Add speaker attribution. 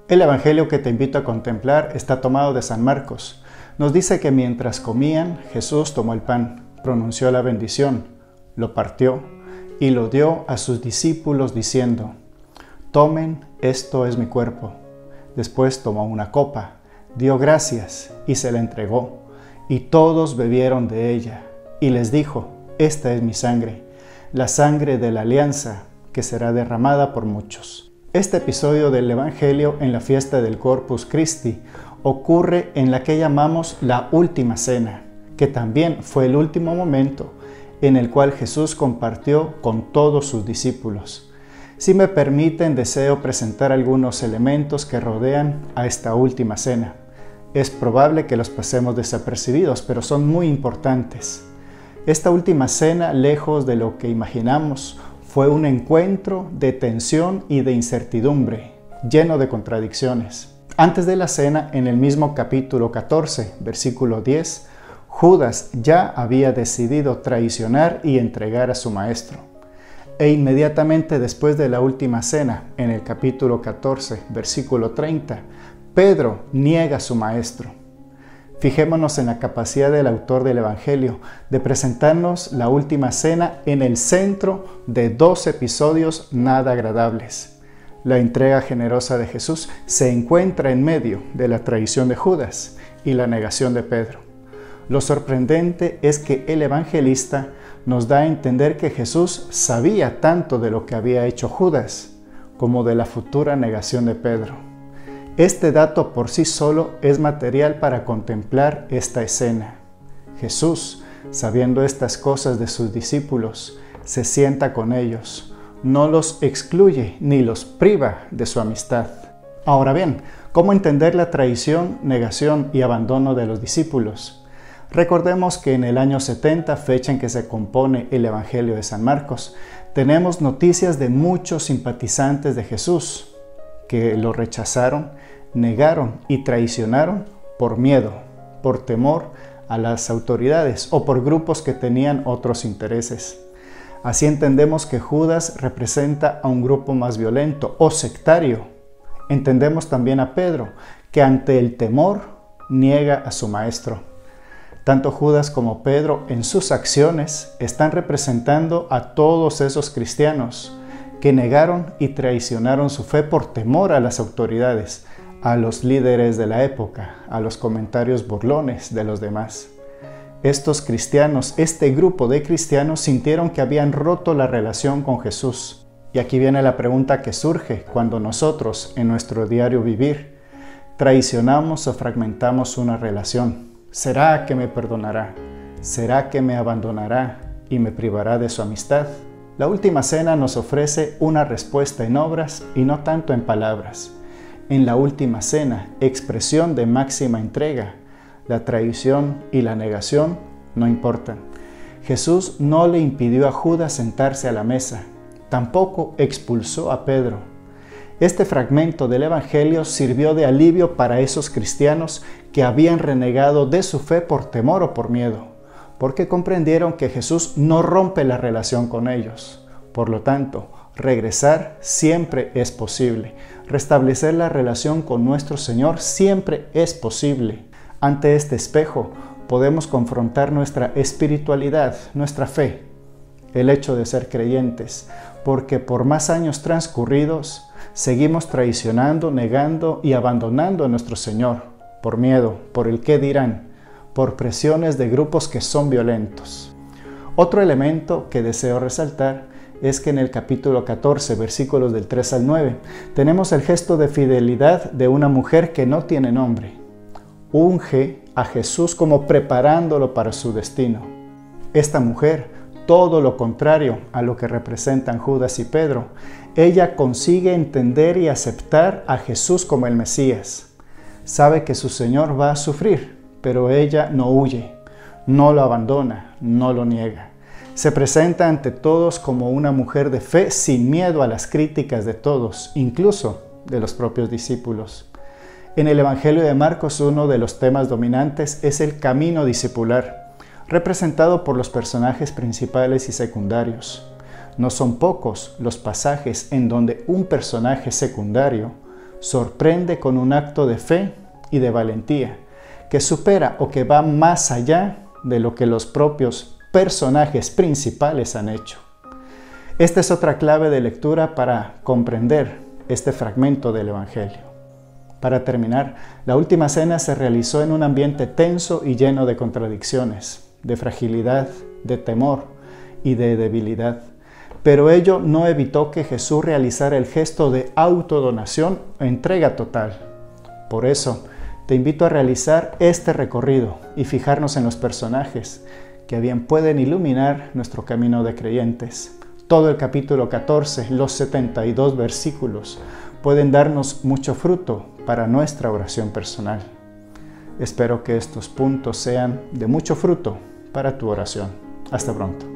Speaker 1: El evangelio que te invito a contemplar está tomado de San Marcos. Nos dice que mientras comían, Jesús tomó el pan, pronunció la bendición, lo partió y lo dio a sus discípulos diciendo: «Tomen, esto es mi cuerpo». Después tomó una copa, dio gracias y se la entregó, y todos bebieron de ella. Y les dijo: «Esta es mi sangre, la sangre de la alianza, que será derramada por muchos». Este episodio del Evangelio en la fiesta del Corpus Christi ocurre en la que llamamos la Última Cena, que también fue el último momento en el cual Jesús compartió con todos sus discípulos. Si me permiten, deseo presentar algunos elementos que rodean a esta Última Cena. Es probable que los pasemos desapercibidos, pero son muy importantes. Esta Última Cena, lejos de lo que imaginamos, fue un encuentro de tensión y de incertidumbre, lleno de contradicciones. Antes de la cena, en el mismo capítulo 14, versículo 10, Judas ya había decidido traicionar y entregar a su maestro. E inmediatamente después de la última cena, en el capítulo 14, versículo 30, Pedro niega a su maestro. Fijémonos en la capacidad del autor del Evangelio de presentarnos la última cena en el centro de dos episodios nada agradables. La entrega generosa de Jesús se encuentra en medio de la traición de Judas y la negación de Pedro. Lo sorprendente es que el evangelista nos da a entender que Jesús sabía tanto de lo que había hecho Judas como de la futura negación de Pedro. Este dato por sí solo es material para contemplar esta escena. Jesús, sabiendo estas cosas de sus discípulos, se sienta con ellos, no los excluye ni los priva de su amistad. Ahora bien, ¿cómo entender la traición, negación y abandono de los discípulos? Recordemos que en el año 70, fecha en que se compone el Evangelio de San Marcos, tenemos noticias de muchos simpatizantes de Jesús que lo rechazaron, negaron y traicionaron por miedo, por temor a las autoridades o por grupos que tenían otros intereses. Así entendemos que Judas representa a un grupo más violento o sectario. Entendemos también a Pedro, que ante el temor niega a su maestro. Tanto Judas como Pedro en sus acciones están representando a todos esos cristianos que negaron y traicionaron su fe por temor a las autoridades, a los líderes de la época, a los comentarios burlones de los demás. Estos cristianos, este grupo de cristianos, sintieron que habían roto la relación con Jesús. Y aquí viene la pregunta que surge cuando nosotros, en nuestro diario vivir, traicionamos o fragmentamos una relación. ¿Será que me perdonará? ¿Será que me abandonará y me privará de su amistad? La última cena nos ofrece una respuesta en obras y no tanto en palabras. En la última cena, expresión de máxima entrega, la traición y la negación no importan. Jesús no le impidió a Judas sentarse a la mesa, tampoco expulsó a Pedro. Este fragmento del Evangelio sirvió de alivio para esos cristianos que habían renegado de su fe por temor o por miedo, porque comprendieron que Jesús no rompe la relación con ellos. Por lo tanto, regresar siempre es posible. Restablecer la relación con nuestro Señor siempre es posible. Ante este espejo podemos confrontar nuestra espiritualidad, nuestra fe, el hecho de ser creyentes, porque por más años transcurridos seguimos traicionando, negando y abandonando a nuestro Señor por miedo, por el qué dirán, por presiones de grupos que son violentos. Otro elemento que deseo resaltar es que en el capítulo 14, versículos del 3 al 9, tenemos el gesto de fidelidad de una mujer que no tiene nombre. Unge a Jesús como preparándolo para su destino. Esta mujer, todo lo contrario a lo que representan Judas y Pedro, ella consigue entender y aceptar a Jesús como el Mesías. Sabe que su Señor va a sufrir, pero ella no huye, no lo abandona, no lo niega. Se presenta ante todos como una mujer de fe sin miedo a las críticas de todos, incluso de los propios discípulos. En el Evangelio de Marcos, uno de los temas dominantes es el camino discipular, representado por los personajes principales y secundarios. No son pocos los pasajes en donde un personaje secundario sorprende con un acto de fe y de valentía que supera o que va más allá de lo que los propios personajes principales han hecho. Esta es otra clave de lectura para comprender este fragmento del Evangelio. Para terminar, la última cena se realizó en un ambiente tenso y lleno de contradicciones, de fragilidad, de temor y de debilidad. Pero ello no evitó que Jesús realizara el gesto de autodonación o entrega total. Por eso, te invito a realizar este recorrido y fijarnos en los personajes que bien pueden iluminar nuestro camino de creyentes. Todo el capítulo 14, los 72 versículos, pueden darnos mucho fruto para nuestra oración personal. Espero que estos puntos sean de mucho fruto para tu oración. Hasta pronto.